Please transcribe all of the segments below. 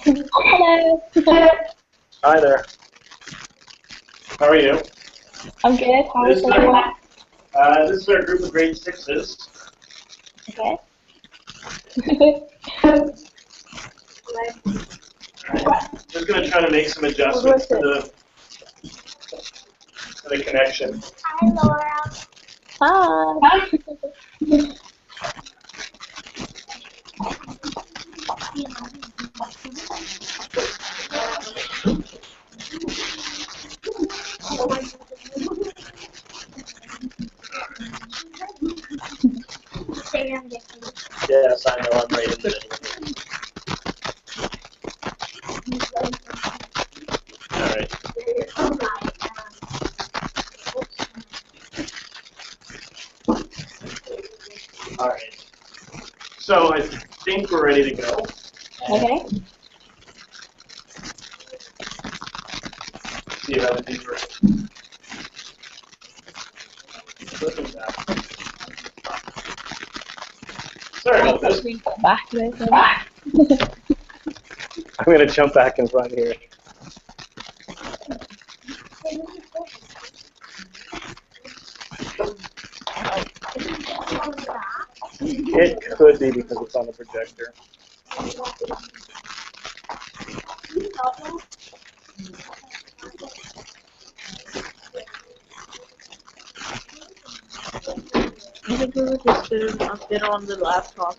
Hello. Hi there. How are you? I'm good. How are you? This is our group of grade 6s. Okay. Just going to try to make some adjustments to the connection. Hi, Laura. Hi. Yes, I know, I'm right in the middle. All right. All right. So I think we're ready to go. Okay. See how these work. Sorry about this. Back. I'm going to jump back in front here. It could be because it's on the projector. I think we were just doing a bit on the laptop.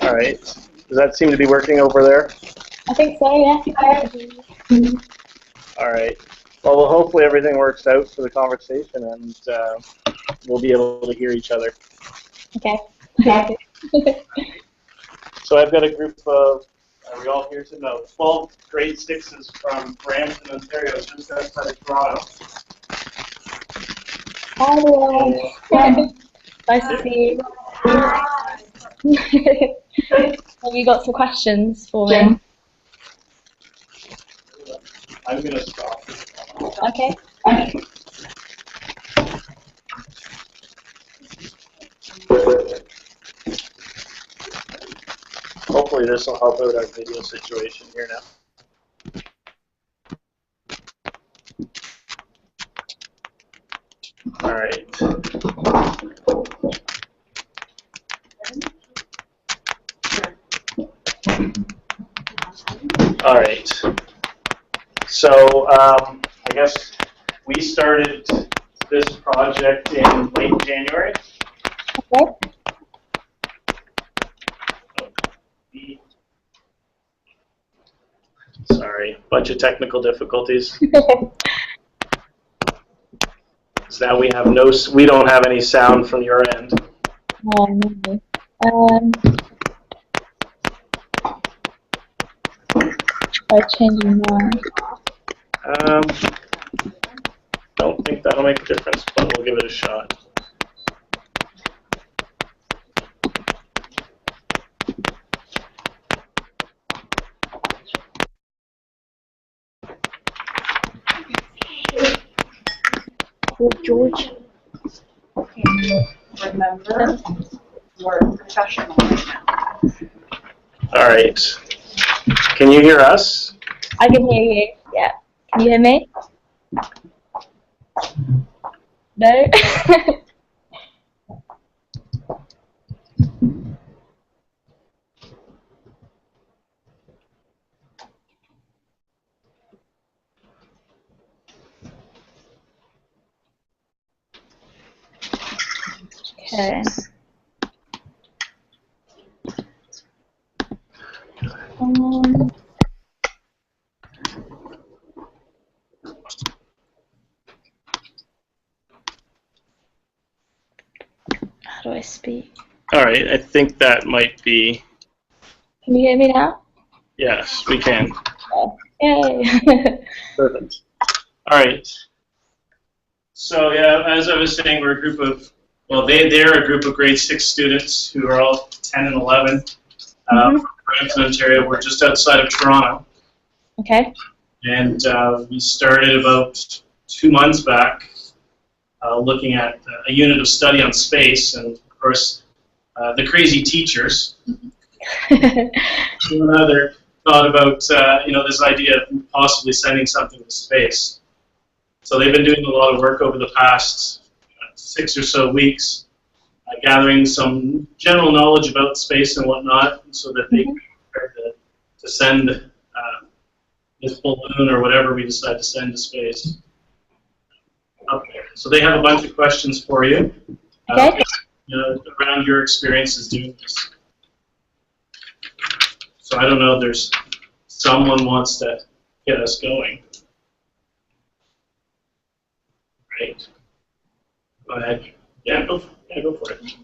All right. Does that seem to be working over there? I think so, yeah. All right. Well, hopefully everything works out for the conversation, and we'll be able to hear each other. Okay. So I've got a group of, are we all here to know, 12 grade 6s from Brampton, Ontario, just outside of Toronto. Hi, everyone. Nice to see you. Have you got some questions for me? I'm going to stop. Okay. Hopefully this will help out our video situation here now. All right. All right. So I guess we started this project in late January. Okay. Sorry, bunch of technical difficulties. So now we have we don't have any sound from your end. By changing my. Don't think that'll make a difference, but we'll give it a shot. George, remember, we're professional right now. All right. Can you hear us? I can hear you. Yeah. Can you hear me? No? Okay. How do I speak? All right, I think that might be. Can you hear me now? Yes, we can. Oh. Yay! Perfect. All right. So yeah, as I was saying, we're a group of, well, they're a group of grade 6 students who are all 10 and 11 from Brampton, Ontario. We're just outside of Toronto. Okay. And we started about 2 months back looking at a unit of study on space, and of course, the crazy teachers. One another thought about this idea of possibly sending something to space. So they've been doing a lot of work over the past 6 or so weeks, gathering some general knowledge about space and whatnot, so that they can prepare to send this balloon or whatever we decide to send to space up there. So they have a bunch of questions for you around your experiences doing this. So I don't know if there's someone wants to get us going. Right. Go ahead. Yeah, go for it.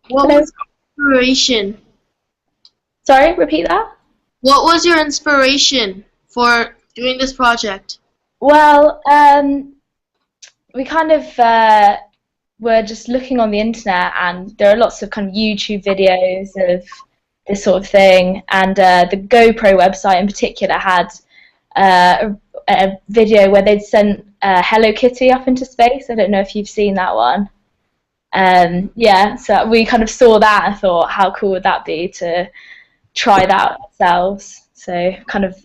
What was your inspiration? Sorry, repeat that? What was your inspiration for doing this project? Well, we kind of were just looking on the internet, and there are lots of kind of YouTube videos of this sort of thing, and the GoPro website in particular had a video where they'd sent Hello Kitty up into space. I don't know if you've seen that one. Yeah, so we kind of saw that and thought, how cool would that be to try that ourselves? So kind of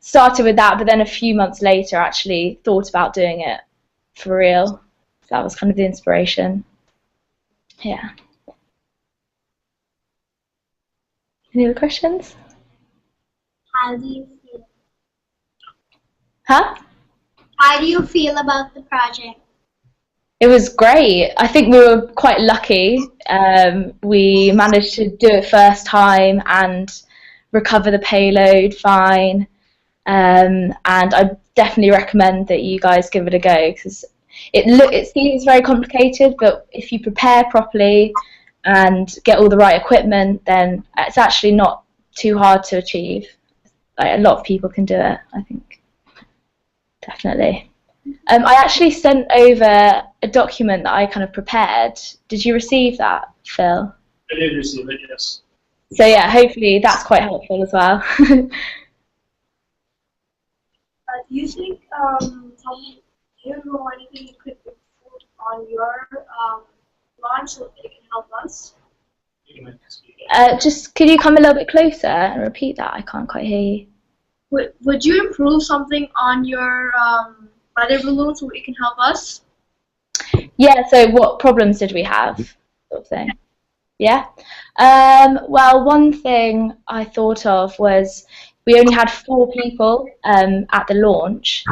started with that, but then a few months later actually thought about doing it for real. So that was kind of the inspiration. Yeah. Any other questions? How do you feel? Huh? How do you feel about the project? It was great. I think we were quite lucky. We managed to do it first time and recover the payload fine. And I definitely recommend that you guys give it a go, because it seems very complicated, but if you prepare properly and get all the right equipment, then it's actually not too hard to achieve. Like, a lot of people can do it, I think. Definitely. I actually sent over a document that I kind of prepared. Did you receive that, Phil? I did receive it, yes. So yeah, hopefully that's quite helpful as well. Do you think you know anything you could improve on your launch so that it can help us? Just could you come a little bit closer and repeat that? I can't quite hear you. Would you improve something on your weather balloon so it can help us? Yeah, so what problems did we have, sort of thing? Yeah? Well, one thing I thought of was we only had 4 people at the launch,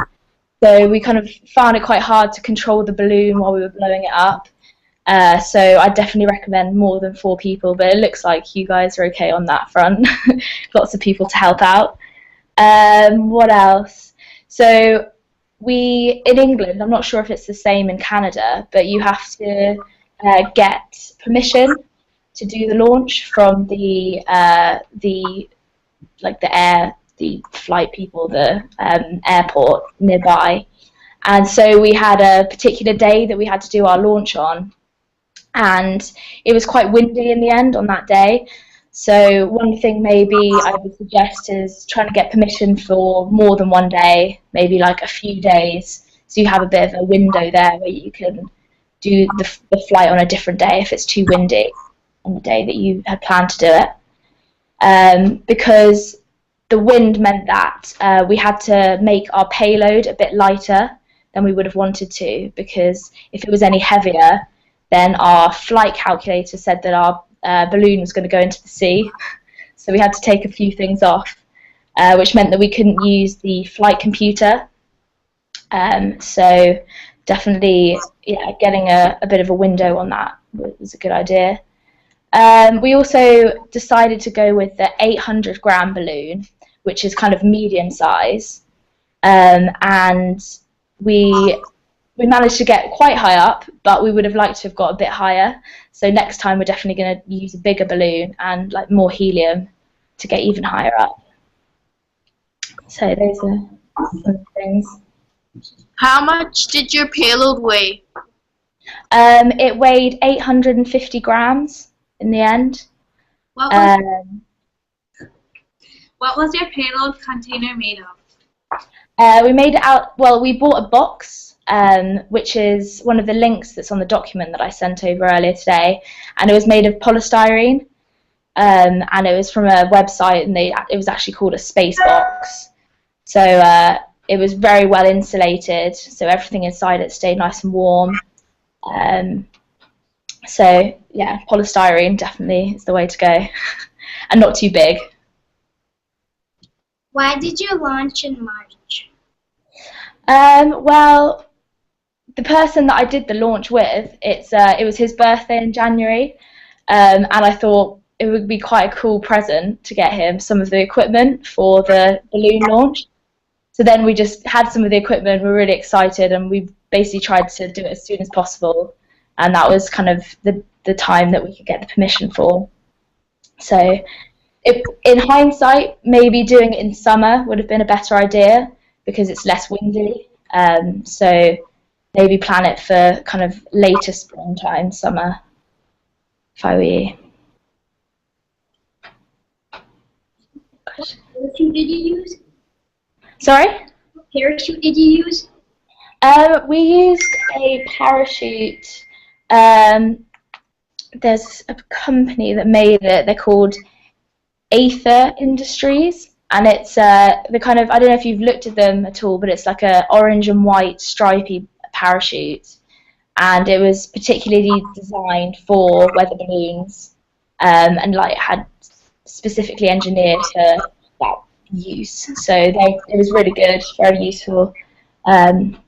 so we kind of found it quite hard to control the balloon while we were blowing it up. So I definitely recommend more than 4 people, but it looks like you guys are okay on that front. Lots of people to help out. What else? So in England, I'm not sure if it's the same in Canada, but you have to get permission to do the launch from the flight people, the airport nearby. And so we had a particular day that we had to do our launch on, and it was quite windy in the end on that day. So one thing maybe I would suggest is trying to get permission for more than one day, maybe like a few days, so you have a bit of a window there where you can do the flight on a different day if it's too windy on the day that you had planned to do it. Because the wind meant that we had to make our payload a bit lighter than we would have wanted to, because if it was any heavier, then our flight calculator said that our balloon was going to go into the sea. So we had to take a few things off, which meant that we couldn't use the flight computer. So definitely, yeah, getting a bit of a window on that was a good idea. We also decided to go with the 800-gram balloon, which is kind of medium size, and we managed to get quite high up, but we would have liked to have got a bit higher. So next time we're definitely going to use a bigger balloon and like more helium to get even higher up. So those are some things. How much did your payload weigh? It weighed 850 grams in the end. What was, Um, what was your payload container made of? we made it out, well, we bought a box, which is one of the links that's on the document that I sent over earlier today, and it was made of polystyrene, and it was from a website, and it was actually called a space box. So it was very well insulated, so everything inside it stayed nice and warm. So yeah, polystyrene definitely is the way to go, and not too big. Why did you launch in March? Well, the person that I did the launch with, it was his birthday in January, and I thought it would be quite a cool present to get him some of the equipment for the balloon launch. So then we just had some of the equipment, we were really excited, and we basically tried to do it as soon as possible, and that was kind of the time that we could get the permission for. So in hindsight, maybe doing it in summer would have been a better idea because it's less windy. So maybe plan it for kind of later springtime, summer, if I were you. What parachute did you use? Sorry? What parachute did you use? We used a parachute. There's a company that made it. They're called Aether Industries, and it's the kind of, I don't know if you've looked at them at all, but it's like a orange and white stripy parachute, and it was particularly designed for weather balloons, and like had specifically engineered for that use. So it was really good, very useful. But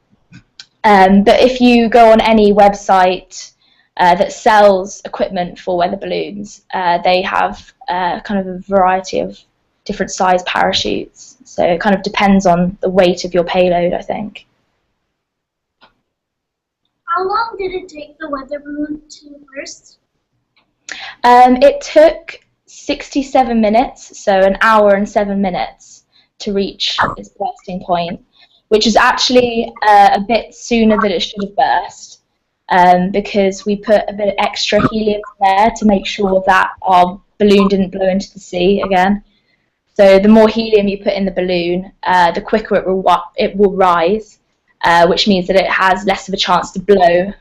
if you go on any website that sells equipment for weather balloons, they have kind of a variety of different size parachutes. So it kind of depends on the weight of your payload, I think. How long did it take the weather balloon to burst? It took 67 minutes, so an hour and 7 minutes to reach its bursting point, which is actually a bit sooner than it should have burst, because we put a bit of extra helium there to make sure that our balloon didn't blow into the sea again. So the more helium you put in the balloon, the quicker it will rise, which means that it has less of a chance to blow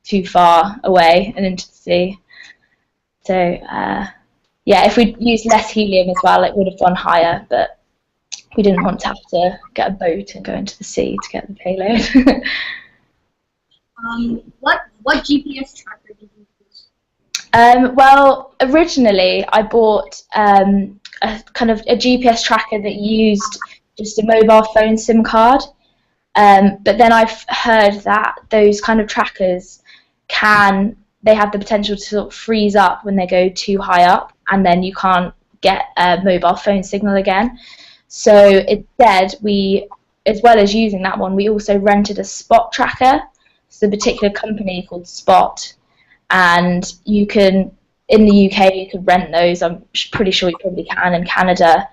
too far away and into the sea. So yeah, if we'd used less helium as well, it would have gone higher, but we didn't want to have to get a boat and go into the sea to get the payload. What GPS tracker did you use? Well, originally I bought a kind of a GPS tracker that used just a mobile phone SIM card, but then I've heard that those kind of trackers they have the potential to sort of freeze up when they go too high up, and then you can't get a mobile phone signal again. So instead, as well as using that one, we also rented a spot tracker. It's a particular company called Spot, and you can, in the UK, you could rent those. I'm pretty sure you probably can in Canada.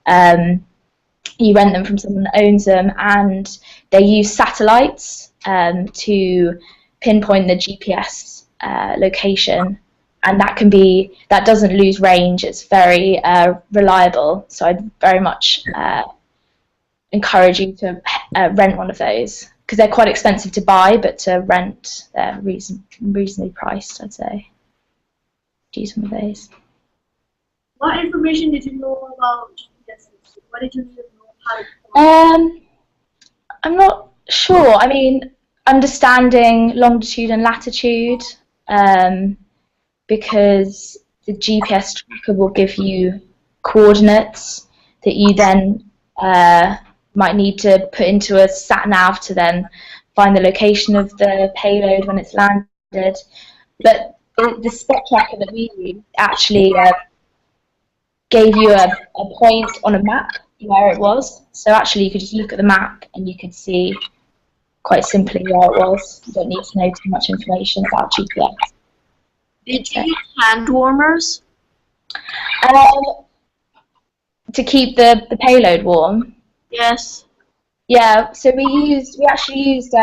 You rent them from someone that owns them, and they use satellites to pinpoint the GPS location, and that doesn't lose range. It's very reliable, so I'd very much encourage you to rent one of those, because they're quite expensive to buy, but to rent they're reasonably priced, I'd say. Do some of those. What information did you know about GPS? What did you need to know how to I'm not sure. I mean, understanding longitude and latitude, because the GPS tracker will give you coordinates that you then might need to put into a sat nav to then find the location of the payload when it's landed. But the spot tracker that we used actually gave you a point on a map where it was. So actually you could just look at the map and you could see quite simply where it was. You don't need to know too much information about GPS. Did you use hand warmers? To keep the payload warm? Yes. Yeah, so we actually used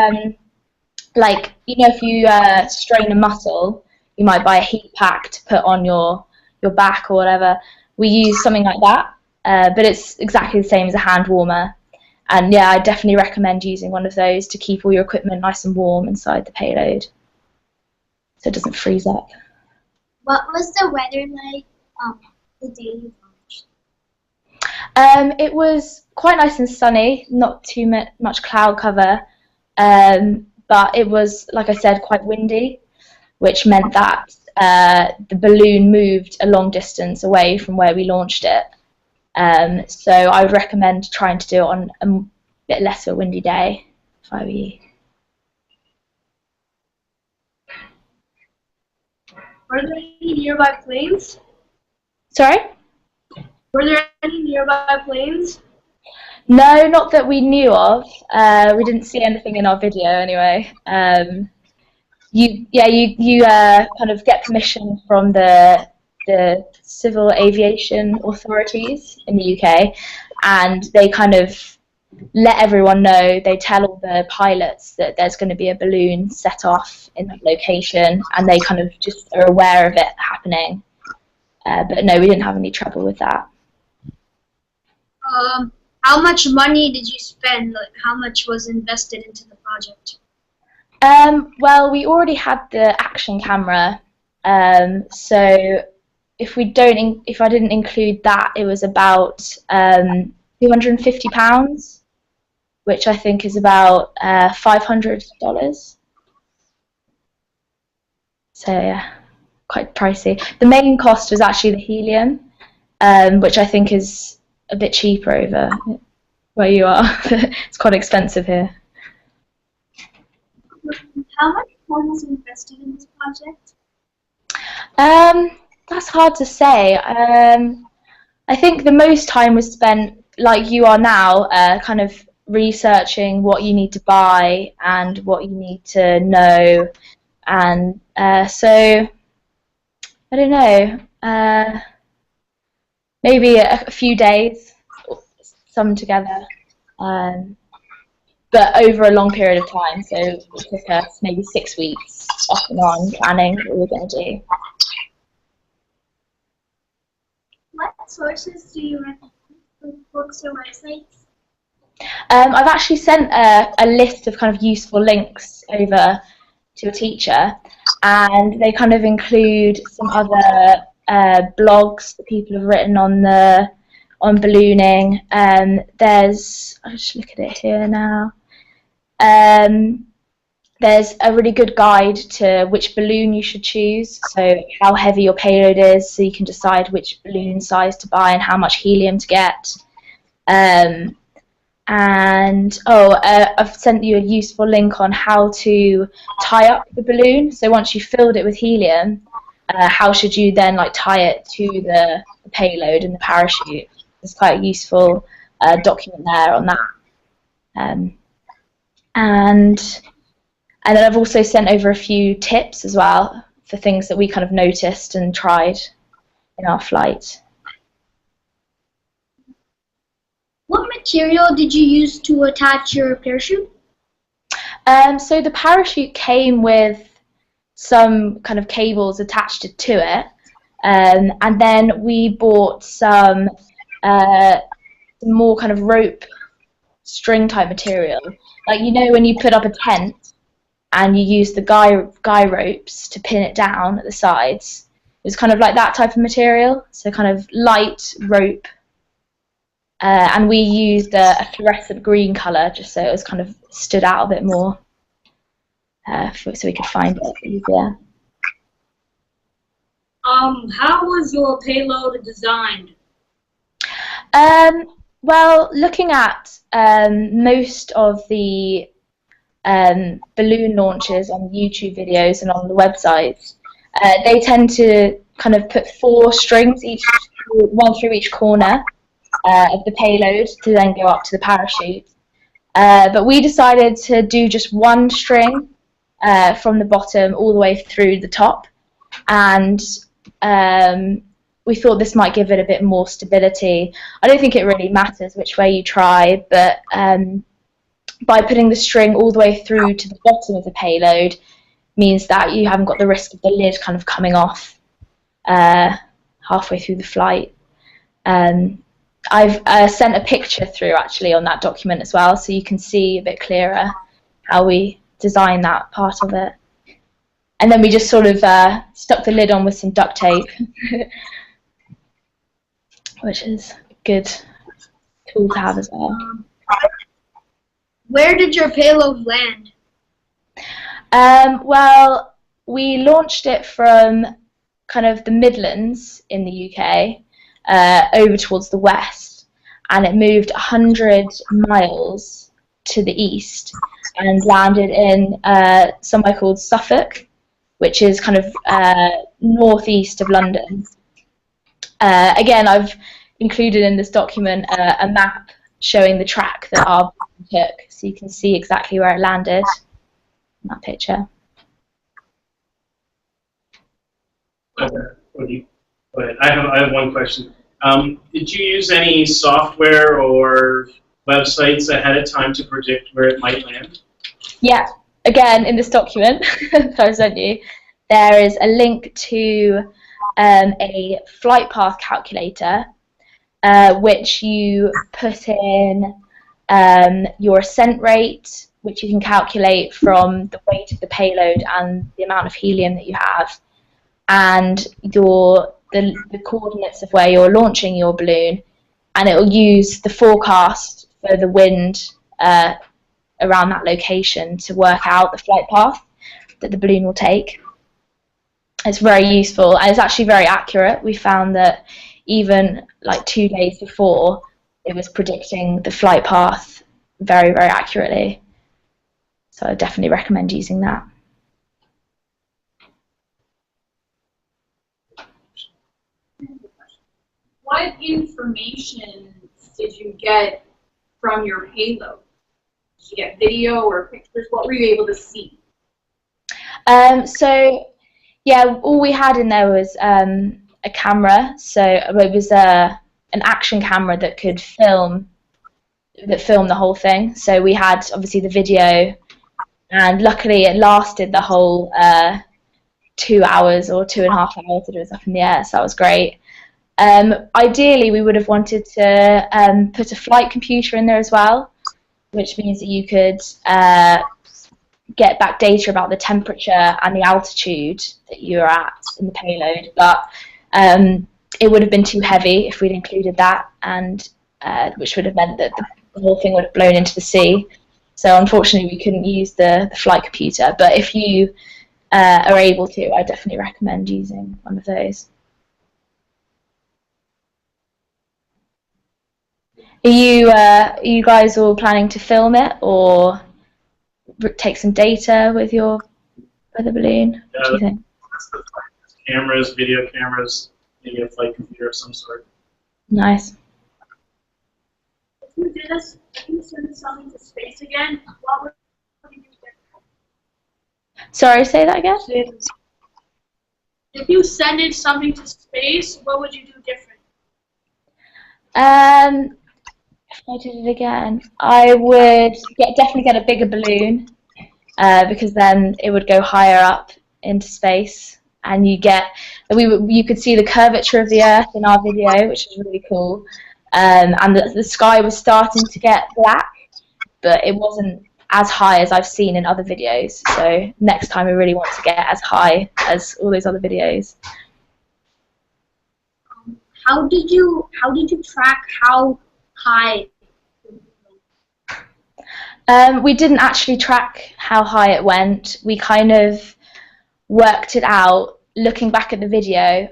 like, if you strain a muscle, you might buy a heat pack to put on your back or whatever. We use something like that, but it's exactly the same as a hand warmer. And yeah, I definitely recommend using one of those to keep all your equipment nice and warm inside the payload, so it doesn't freeze up. What was the weather like the day you launched? It was quite nice and sunny, not too much cloud cover, but it was, like I said, quite windy, which meant that the balloon moved a long distance away from where we launched it. So I would recommend trying to do it on a bit less of a windy day if I were you. Were there any nearby planes? Sorry? Were there any nearby planes? No, not that we knew of. We didn't see anything in our video anyway. You kind of get permission from the civil aviation authorities in the UK, and they kind of let everyone know. They tell all the pilots that there's going to be a balloon set off in that location, and they kind of just are aware of it happening. But no, we didn't have any trouble with that. How much money did you spend? Like, how much was invested into the project? Well, we already had the action camera, so if I didn't include that, it was about £250, which I think is about $500. So yeah, quite pricey. The main cost was actually the helium, which I think is a bit cheaper over where you are. It's quite expensive here. How much time was invested in this project? That's hard to say. I think the most time was spent, like you are now, kind of researching what you need to buy and what you need to know, and so I don't know. Maybe a few days, some together, but over a long period of time. So it took us maybe 6 weeks off and on planning what we were going to do. What sources do you recommend for books or websites? I've actually sent a list of kind of useful links over to a teacher, and they kind of include some other blogs that people have written on ballooning. I'll just look at it here now. There's a really good guide to which balloon you should choose, so how heavy your payload is, so you can decide which balloon size to buy and how much helium to get. I've sent you a useful link on how to tie up the balloon. So once you've filled it with helium, how should you then tie it to the payload and the parachute? There's quite a useful document there on that. And then I've also sent over a few tips as well for things that we kind of noticed and tried in our flight. What material did you use to attach your parachute? So the parachute came with some kind of cables attached to it, and then we bought some more kind of rope string type material. Like, when you put up a tent and you use the guy ropes to pin it down at the sides. It was kind of like that type of material, so kind of light rope. And we used a fluorescent green colour just so it was kind of stood out a bit more, so we could find it easier. How was your payload designed? Well, looking at most of the balloon launches on YouTube videos and on the websites, they tend to kind of put 4 strings, one through each corner of the payload to then go up to the parachute. But we decided to do just 1 string from the bottom all the way through the top, and we thought this might give it a bit more stability. I don't think it really matters which way you try, but by putting the string all the way through to the bottom of the payload means that you haven't got the risk of the lid kind of coming off halfway through the flight. I've sent a picture through actually on that document as well, so you can see a bit clearer how we designed that part of it. And then we just sort of stuck the lid on with some duct tape, which is a good tool to have as well. Where did your payload land? Well, we launched it from kind of the Midlands in the UK over towards the west, and it moved 100 miles to the east and landed in somewhere called Suffolk, which is kind of northeast of London. Again, I've included in this document a map showing the track that our plane took, so you can see exactly where it landed in that picture. I have one question. Did you use any software or websites ahead of time to predict where it might land? Yeah, again, in this document that I sent you, there is a link to a flight path calculator, which you put in your ascent rate, which you can calculate from the weight of the payload and the amount of helium that you have, and the coordinates of where you're launching your balloon, and it will use the forecast for the wind around that location to work out the flight path that the balloon will take. It's very useful, and it's actually very accurate. We found that even like 2 days before, it was predicting the flight path very, very accurately. So I definitely recommend using that. What information did you get from your payload? Did you get video or pictures? What were you able to see? So, yeah, all we had in there was a camera. So it was an action camera that could film the whole thing. So we had obviously the video, and luckily it lasted the whole 2 hours or 2.5 hours that it was up in the air. So that was great. Ideally, we would have wanted to put a flight computer in there as well, which means that you could get back data about the temperature and the altitude that you're at in the payload, but it would have been too heavy if we'd included that, and which would have meant that the whole thing would have blown into the sea. So unfortunately, we couldn't use the flight computer, but if you are able to, I definitely recommend using one of those. Are you guys all planning to film it or take some data with your weather balloon? What do you think? Cameras, video cameras, maybe a flight computer of some sort. Nice. If you send something to space again, what would you do different? Sorry, say that again? If you send something to space, what would you do different? If I did it again, I would definitely get a bigger balloon, because then it would go higher up into space, and you could see the curvature of the Earth in our video, which is really cool. And the sky was starting to get black, but it wasn't as high as I've seen in other videos. So next time we really want to get as high as all those other videos. How did you track how high? We didn't actually track how high it went. We kind of worked it out. Looking back at the video,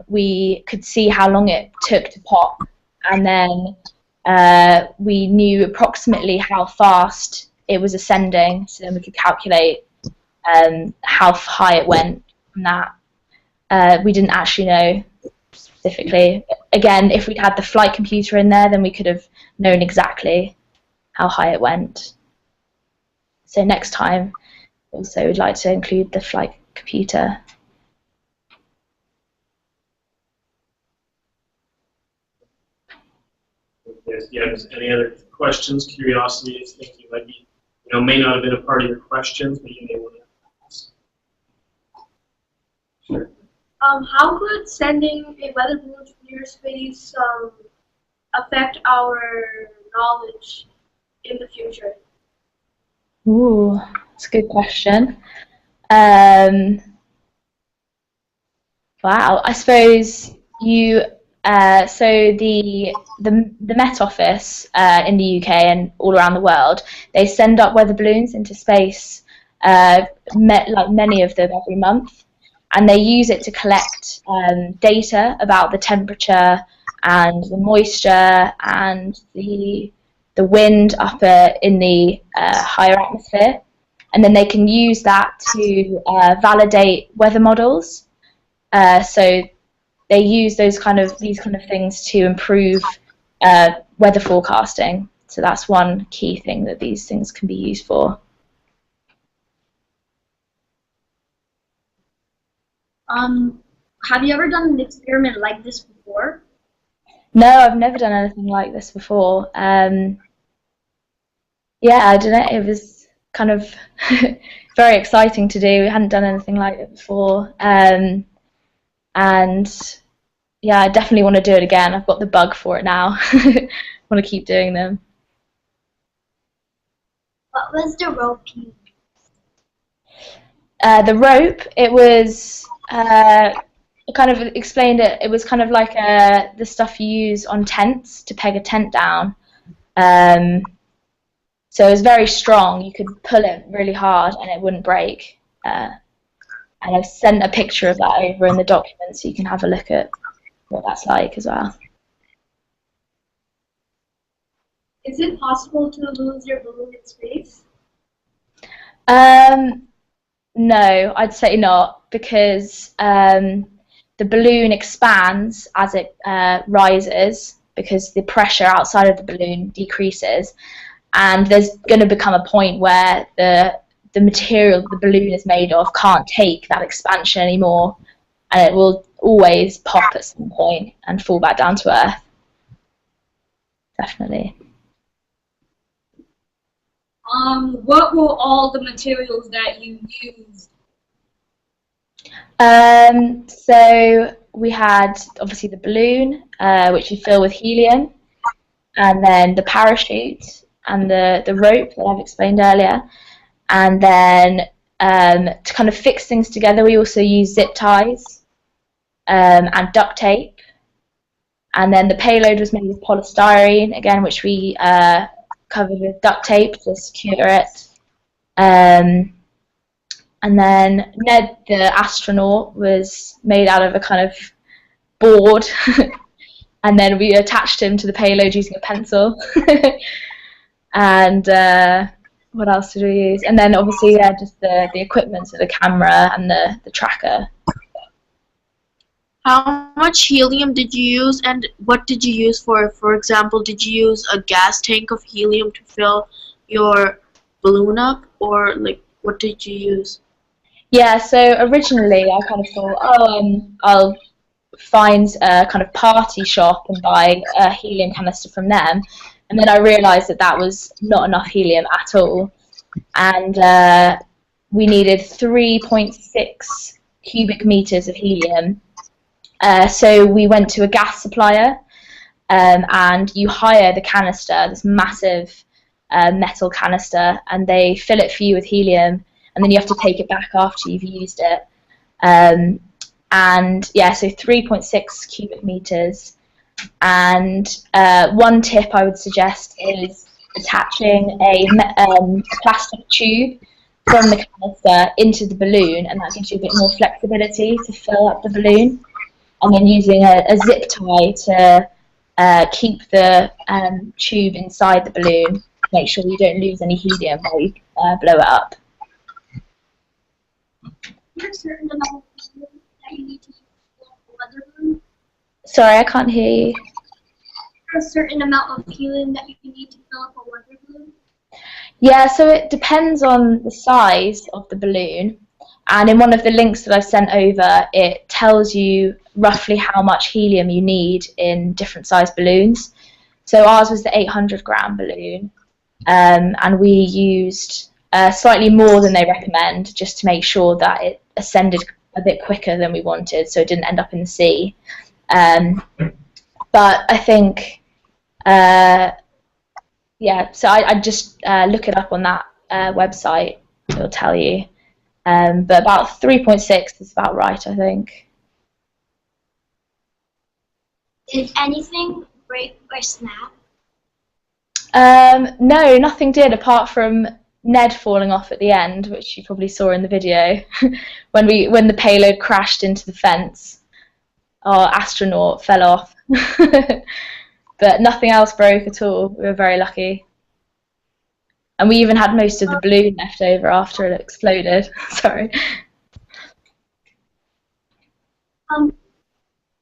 we could see how long it took to pop, and then we knew approximately how fast it was ascending, so then we could calculate how high it went from that. We didn't actually know specifically. Again, if we'd had the flight computer in there, then we could have known exactly how high it went. So next time, also, we'd like to include the flight computer. If you have any other questions, curiosities, think you might be may not have been a part of your questions, but you may want to ask. Sure. How could sending a weather balloon to near space affect our knowledge in the future? Ooh, that's a good question. Wow, I suppose you. So the Met Office in the UK and all around the world, they send up weather balloons into space, like many of them every month, and they use it to collect data about the temperature and the moisture and the wind up in the higher atmosphere, and then they can use that to validate weather models. So they use these kind of things to improve weather forecasting. So that's one key thing that these things can be used for. Have you ever done an experiment like this before? No, I've never done anything like this before. Yeah, I don't know. It was kind of very exciting to do. We hadn't done anything like it before. And yeah, I definitely want to do it again. I've got the bug for it now. I want to keep doing them. What was the rope you used? The rope, it was kind of explained it. It was kind of like the stuff you use on tents to peg a tent down. So it was very strong. You could pull it really hard and it wouldn't break. And I've sent a picture of that over in the document so you can have a look at what that's like as well. Is it possible to lose your balloon in space? No, I'd say not, because the balloon expands as it rises because the pressure outside of the balloon decreases, and there's going to become a point where the material the balloon is made of can't take that expansion anymore, and it will always pop at some point and fall back down to Earth. Definitely. What were all the materials that you used? So we had obviously the balloon, which you fill with helium, and then the parachute and the rope that I've explained earlier. And then to kind of fix things together, we also use zip ties and duct tape. And then the payload was made with polystyrene, again, which we covered with duct tape to secure it. And then Ned, the astronaut, was made out of a kind of board. And then we attached him to the payload using a pencil. And what else did we use? And then obviously, yeah, just the equipment, so the camera and the tracker. How much helium did you use, and what did you use for? For example, did you use a gas tank of helium to fill your balloon up, or like what did you use? Yeah, so originally I kind of thought, I'll find a kind of party shop and buy a helium canister from them. And then I realised that that was not enough helium at all. And we needed 3.6 cubic meters of helium. So we went to a gas supplier, and you hire the canister, this massive metal canister, and they fill it for you with helium, and then you have to take it back after you've used it. And yeah, so 3.6 cubic meters. And one tip I would suggest is attaching a plastic tube from the canister into the balloon, and that gives you a bit more flexibility to fill up the balloon. And then using a zip tie to keep the tube inside the balloon, make sure you don't lose any helium while you blow it up. Is there a certain amount of helium that you need to use for a weather balloon? Sorry, I can't hear you. Is there a certain amount of helium that you need to fill up a weather balloon? Yeah, so it depends on the size of the balloon. And in one of the links that I've sent over, it tells you roughly how much helium you need in different size balloons. So ours was the 800 gram balloon. and we used slightly more than they recommend, just to make sure that it ascended a bit quicker than we wanted, so it didn't end up in the sea. But I think, yeah, so I just look it up on that website, it'll tell you. But about 3.6 is about right, I think. Did anything break or snap? No, nothing did, apart from Ned falling off at the end, which you probably saw in the video, when the payload crashed into the fence. Our astronaut fell off. But nothing else broke at all. We were very lucky. And we even had most of the balloon left over after it exploded. Sorry.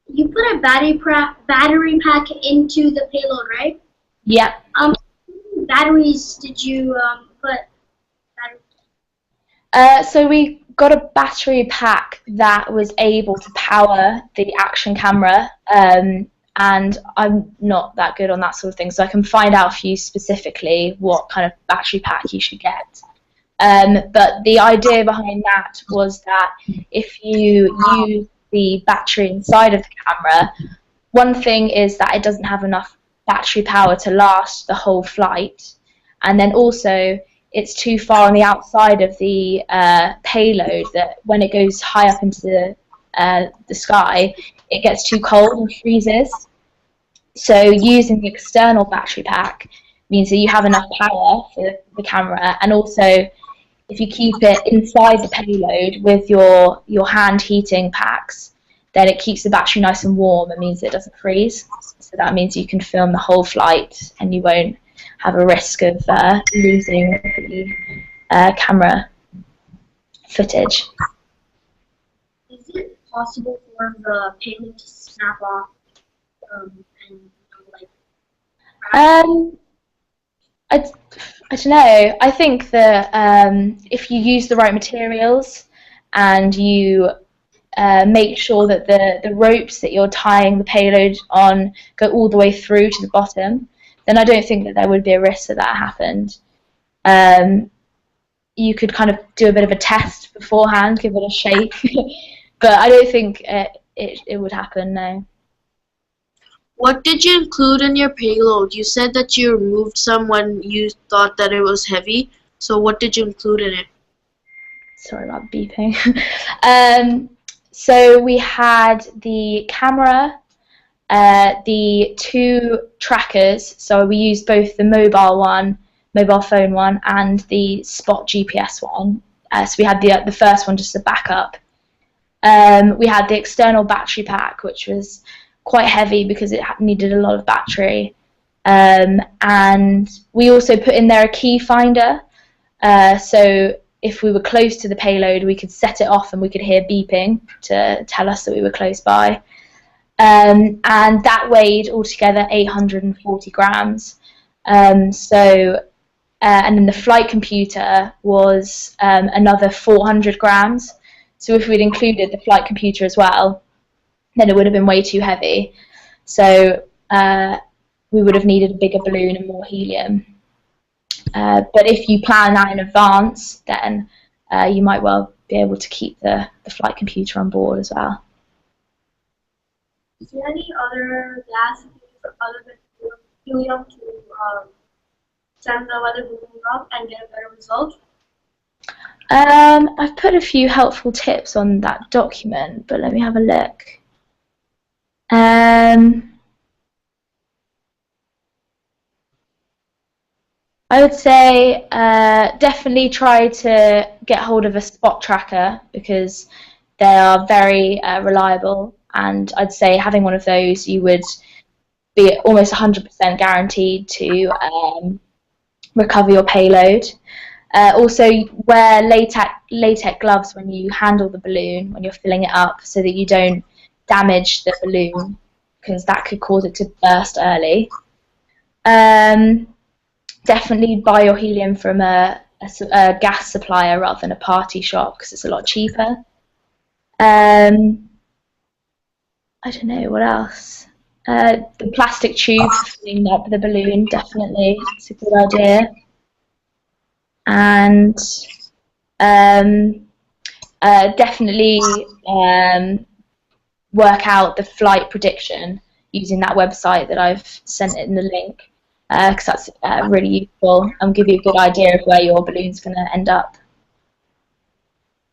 You put a battery pack into the payload, right? Yeah. How many batteries did you put? So we got a battery pack that was able to power the action camera, and I'm not that good on that sort of thing, so I can find out for you specifically what kind of battery pack you should get. But the idea behind that was that if you use the battery inside of the camera, one thing is that it doesn't have enough battery power to last the whole flight, and then also it's too far on the outside of the payload that when it goes high up into the sky, it gets too cold and freezes. So using the external battery pack means that you have enough power for the camera, and also if you keep it inside the payload with your hand heating packs, then it keeps the battery nice and warm and means it doesn't freeze. So that means you can film the whole flight and you won't have a risk of losing the camera footage. Is it possible for the payload to snap off I don't know. I think that if you use the right materials and you make sure that the ropes that you're tying the payload on go all the way through to the bottom, then I don't think that there would be a risk that happened. You could kind of do a bit of a test beforehand, give it a shake, but I don't think it would happen, no. What did you include in your payload? You said that you removed some when you thought that it was heavy, so what did you include in it? Sorry about beeping. So we had the camera, the 2 trackers, so we used both the mobile phone one, and the Spot GPS one. So we had the first one just a backup. We had the external battery pack, which was quite heavy because it needed a lot of battery. And we also put in there a key finder, so if we were close to the payload, we could set it off and we could hear beeping to tell us that we were close by. And that weighed altogether 840 grams. And then the flight computer was another 400 grams. So if we'd included the flight computer as well, then it would have been way too heavy. So we would have needed a bigger balloon and more helium. But if you plan that in advance, then you might well be able to keep the flight computer on board as well. Is there any other gas other than helium to send the weather balloon up and get a better result? I've put a few helpful tips on that document, but let me have a look. I would say definitely try to get hold of a spot tracker because they are very reliable, and I'd say having one of those you would be almost 100% guaranteed to recover your payload. Also wear latex gloves when you handle the balloon, when you're filling it up, so that you don't damage the balloon because that could cause it to burst early. Definitely buy your helium from a gas supplier rather than a party shop because it's a lot cheaper. I don't know, what else? The plastic tube for filling up the balloon, definitely, it's a good idea. and definitely work out the flight prediction using that website that I've sent in the link, because that's really useful and give you a good idea of where your balloon's going to end up.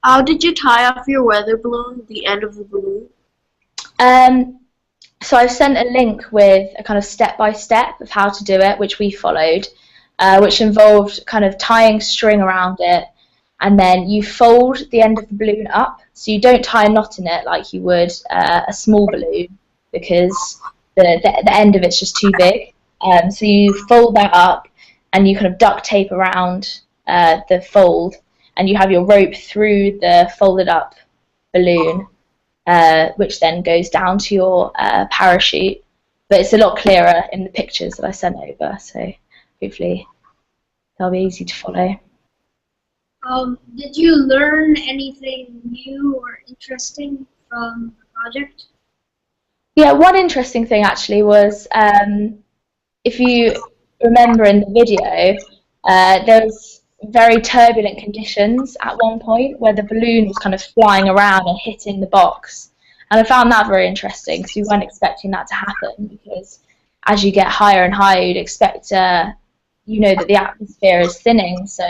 How did you tie off your weather balloon, the end of the balloon? So I've sent a link with a kind of step-by-step of how to do it, which we followed, which involved kind of tying string around it, and then you fold the end of the balloon up, so you don't tie a knot in it like you would a small balloon, because the end of it's just too big. So you fold that up, and you kind of duct tape around the fold, and you have your rope through the folded up balloon, which then goes down to your parachute. But it's a lot clearer in the pictures that I sent over, so hopefully they'll be easy to follow. Did you learn anything new or interesting from the project? Yeah, one interesting thing actually was, if you remember in the video, there was very turbulent conditions at one point where the balloon was kind of flying around and hitting the box. And I found that very interesting because we weren't expecting that to happen, because as you get higher and higher, you'd expect, you know, that the atmosphere is thinning, so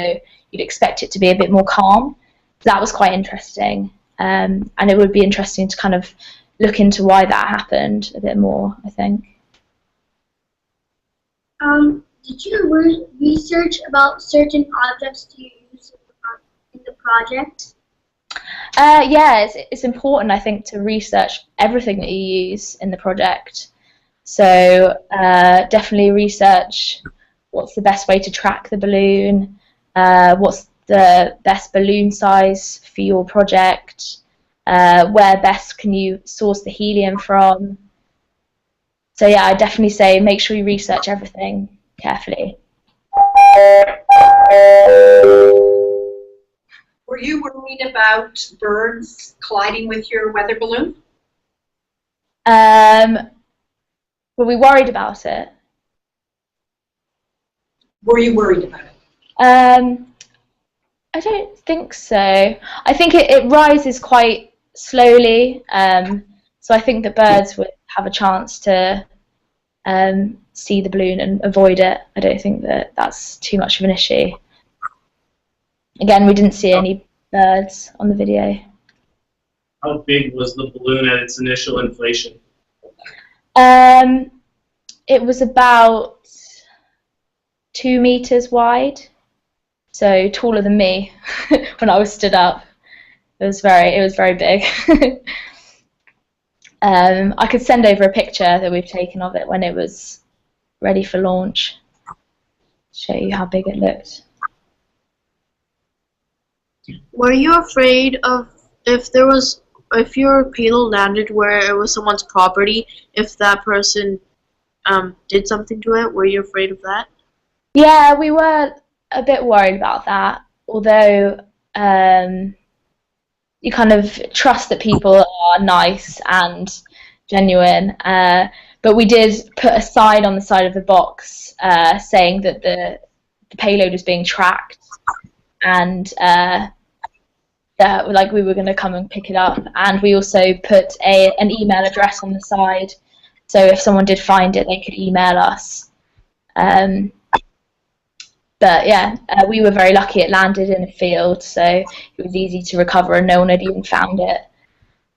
you'd expect it to be a bit more calm. So that was quite interesting. And it would be interesting to kind of look into why that happened a bit more, I think. Did you research about certain objects to use in the project? Yeah, it's important, I think, to research everything that you use in the project. So definitely research what's the best way to track the balloon, what's the best balloon size for your project, where best can you source the helium from. So yeah, I definitely say make sure you research everything carefully. Were you worried about birds colliding with your weather balloon? Were we worried about it? Were you worried about it? I don't think so. I think it rises quite slowly, so I think the birds would have a chance to see the balloon and avoid it. I don't think that that's too much of an issue. Again, we didn't see any birds on the video. How big was the balloon at its initial inflation? It was about 2 meters wide, so taller than me when I was stood up. It was very big. I could send over a picture that we've taken of it when it was ready for launch, show you how big it looked. Were you afraid of if your payload landed where it was someone's property, if that person did something to it? Were you afraid of that? Yeah, we were a bit worried about that, although you kind of trust that people are nice and genuine. But we did put a sign on the side of the box saying that the payload was being tracked, and that like we were going to come and pick it up. And we also put an email address on the side, so if someone did find it, they could email us. But yeah, we were very lucky. It landed in a field, so it was easy to recover, and no one had even found it.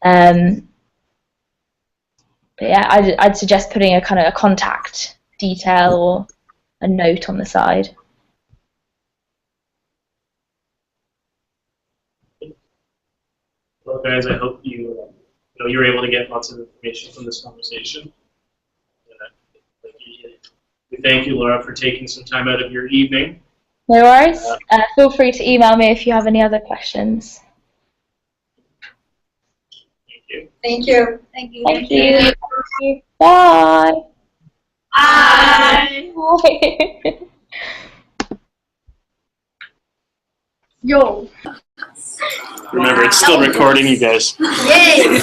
But yeah, I'd suggest putting a kind of a contact detail or a note on the side. Well, guys, I hope you were able to get lots of information from this conversation. We thank you, Laura, for taking some time out of your evening. No worries. Feel free to email me if you have any other questions. Thank you. Thank you. Thank you. Thank you. Bye. Bye. Bye. Yo. Remember, it's still recording, you guys. Yay.